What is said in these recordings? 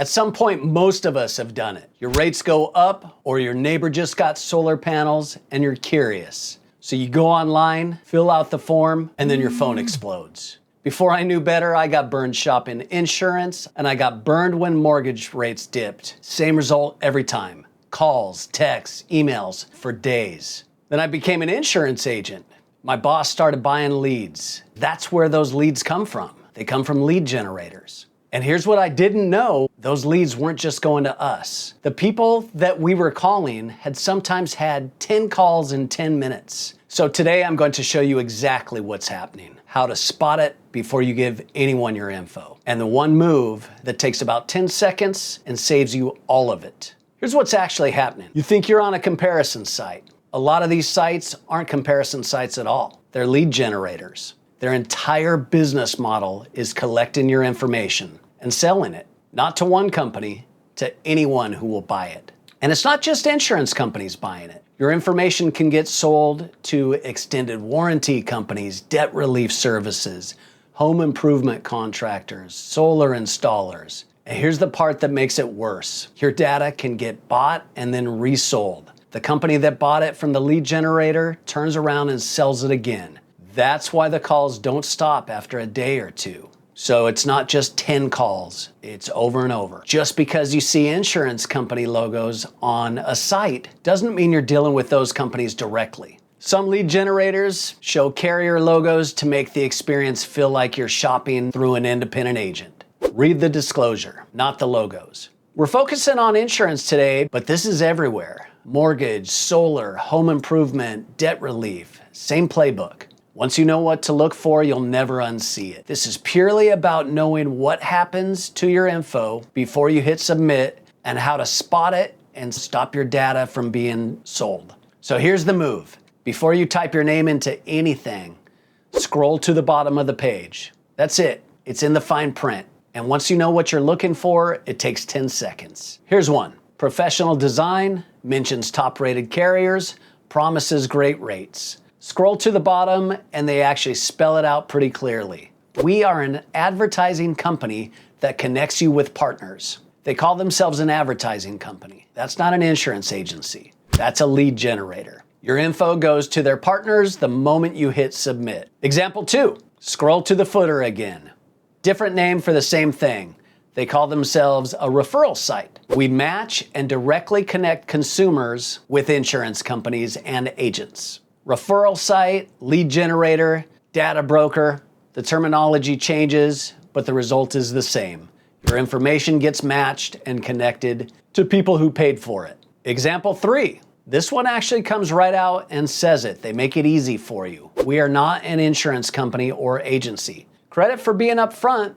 At some point, most of us have done it. Your rates go up, or your neighbor just got solar panels, and you're curious. So you go online, fill out the form, and then your phone explodes. Before I knew better, I got burned shopping insurance, and I got burned when mortgage rates dipped. Same result every time. Calls, texts, emails for days. Then I became an insurance agent. My boss started buying leads. That's where those leads come from. They come from lead generators. And here's what I didn't know. Those leads weren't just going to us. The people that we were calling had sometimes had 10 calls in 10 minutes. So today I'm going to show you exactly what's happening, how to spot it before you give anyone your info, and the one move that takes about 10 seconds and saves you all of it. Here's what's actually happening. You think you're on a comparison site. A lot of these sites aren't comparison sites at all. They're lead generators. Their entire business model is collecting your information and selling it, not to one company, to anyone who will buy it. And it's not just insurance companies buying it. Your information can get sold to extended warranty companies, debt relief services, home improvement contractors, solar installers. And here's the part that makes it worse. Your data can get bought and then resold. The company that bought it from the lead generator turns around and sells it again. That's why the calls don't stop after a day or two. So it's not just 10 calls, it's over and over. Just because you see insurance company logos on a site doesn't mean you're dealing with those companies directly. Some lead generators show carrier logos to make the experience feel like you're shopping through an independent agent. Read the disclosure, not the logos. We're focusing on insurance today, but this is everywhere. Mortgage, solar, home improvement, debt relief, same playbook. Once you know what to look for, you'll never unsee it. This is purely about knowing what happens to your info before you hit submit and how to spot it and stop your data from being sold. So here's the move. Before you type your name into anything, scroll to the bottom of the page. That's it. It's in the fine print. And once you know what you're looking for, it takes 10 seconds. Here's one. Professional design, mentions top-rated carriers, promises great rates. Scroll to the bottom and they actually spell it out pretty clearly. We are an advertising company that connects you with partners. They call themselves an advertising company. That's not an insurance agency. That's a lead generator. Your info goes to their partners the moment you hit submit. Example 2, scroll to the footer again. Different name for the same thing. They call themselves a referral site. We match and directly connect consumers with insurance companies and agents. Referral site, lead generator, data broker. The terminology changes, but the result is the same. Your information gets matched and connected to people who paid for it. Example 3. This one actually comes right out and says it. They make it easy for you. We are not an insurance company or agency. Credit for being upfront,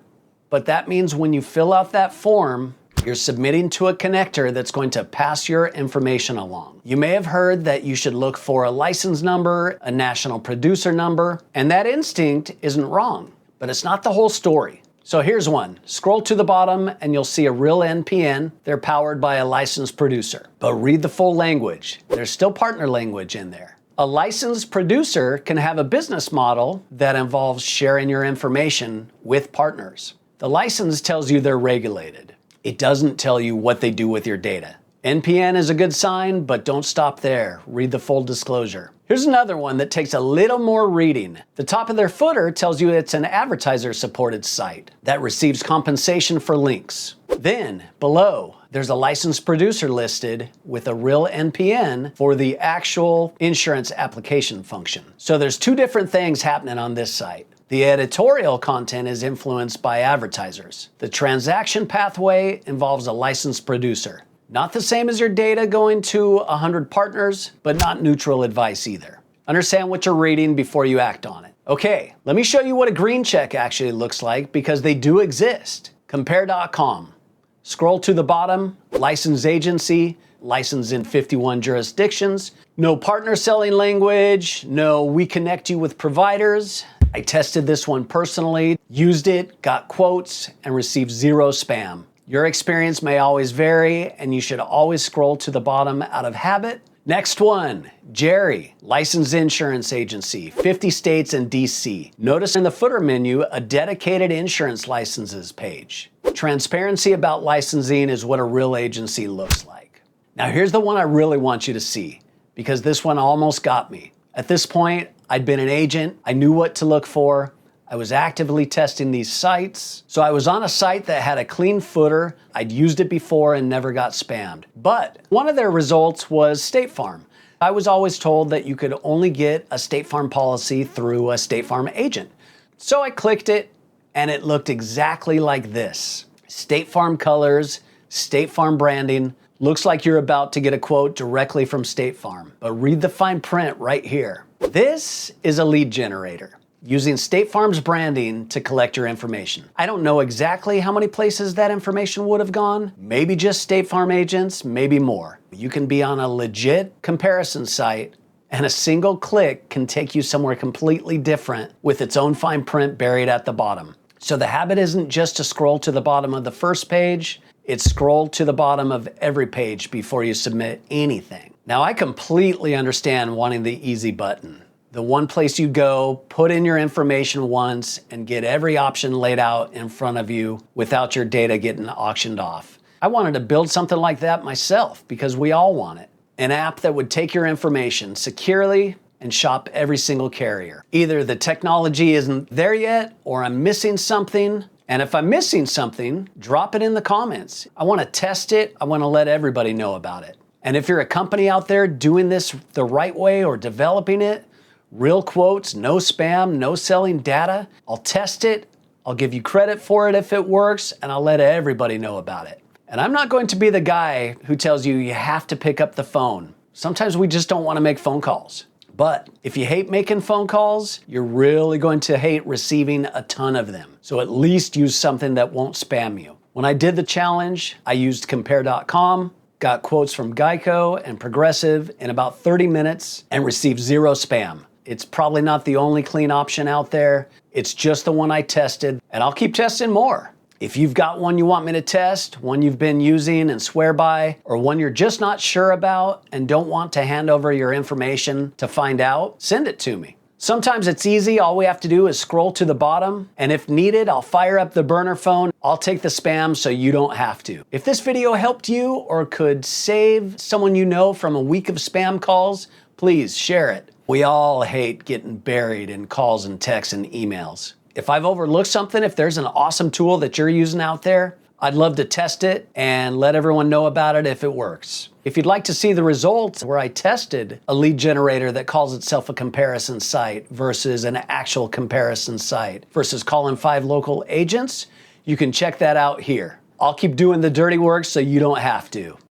but that means when you fill out that form, you're submitting to a connector that's going to pass your information along. You may have heard that you should look for a license number, a national producer number, and that instinct isn't wrong, but it's not the whole story. So here's one. Scroll to the bottom and you'll see a real NPN. They're powered by a licensed producer. But read the full language. There's still partner language in there. A licensed producer can have a business model that involves sharing your information with partners. The license tells you they're regulated. It doesn't tell you what they do with your data. NPN is a good sign, but don't stop there. Read the full disclosure. Here's another one that takes a little more reading. The top of their footer tells you it's an advertiser-supported site that receives compensation for links. Then, below, there's a licensed producer listed with a real NPN for the actual insurance application function. So there's two different things happening on this site. The editorial content is influenced by advertisers. The transaction pathway involves a licensed producer. Not the same as your data going to 100 partners, but not neutral advice either. Understand what you're reading before you act on it. Okay, let me show you what a green check actually looks like because they do exist. Compare.com. Scroll to the bottom, licensed agency, licensed in 51 jurisdictions. No partner selling language, no we connect you with providers. I tested this one personally, used it, got quotes, and received 0 spam. Your experience may always vary, and you should always scroll to the bottom out of habit Next one, Jerry, licensed insurance agency, 50 states and DC. Notice in the footer menu, a dedicated insurance licenses page. Transparency about licensing is what a real agency looks like. Now here's the one I really want you to see, because this one almost got me. At this point, I'd been an agent, I knew what to look for, I was actively testing these sites. So I was on a site that had a clean footer. I'd used it before and never got spammed. But one of their results was State Farm. I was always told that you could only get a State Farm policy through a State Farm agent. So I clicked it and it looked exactly like this. State Farm colors, State Farm branding. Looks like you're about to get a quote directly from State Farm. But read the fine print right here. This is a lead generator, using State Farm's branding to collect your information. I don't know exactly how many places that information would have gone. Maybe just State Farm agents, maybe more. You can be on a legit comparison site and a single click can take you somewhere completely different with its own fine print buried at the bottom. So the habit isn't just to scroll to the bottom of the first page, it's scroll to the bottom of every page before you submit anything. Now I completely understand wanting the easy button. The one place you go, put in your information once, and get every option laid out in front of you without your data getting auctioned off. I wanted to build something like that myself because we all want it. An app that would take your information securely and shop every single carrier. Either the technology isn't there yet or I'm missing something. And if I'm missing something, drop it in the comments. I want to test it. I want to let everybody know about it. And if you're a company out there doing this the right way or developing it, real quotes, no spam, no selling data. I'll test it, I'll give you credit for it if it works, and I'll let everybody know about it. And I'm not going to be the guy who tells you you have to pick up the phone. Sometimes we just don't want to make phone calls. But if you hate making phone calls, you're really going to hate receiving a ton of them. So at least use something that won't spam you. When I did the challenge, I used compare.com, got quotes from Geico and Progressive in about 30 minutes, and received zero spam. It's probably not the only clean option out there. It's just the one I tested, and I'll keep testing more. If you've got one you want me to test, one you've been using and swear by, or one you're just not sure about and don't want to hand over your information to find out, send it to me. Sometimes it's easy. All we have to do is scroll to the bottom, and if needed, I'll fire up the burner phone. I'll take the spam so you don't have to. If this video helped you or could save someone you know from a week of spam calls, please share it. We all hate getting buried in calls and texts and emails. If I've overlooked something, if there's an awesome tool that you're using out there, I'd love to test it and let everyone know about it if it works. If you'd like to see the results where I tested a lead generator that calls itself a comparison site versus an actual comparison site versus calling 5 local agents, you can check that out here. I'll keep doing the dirty work so you don't have to.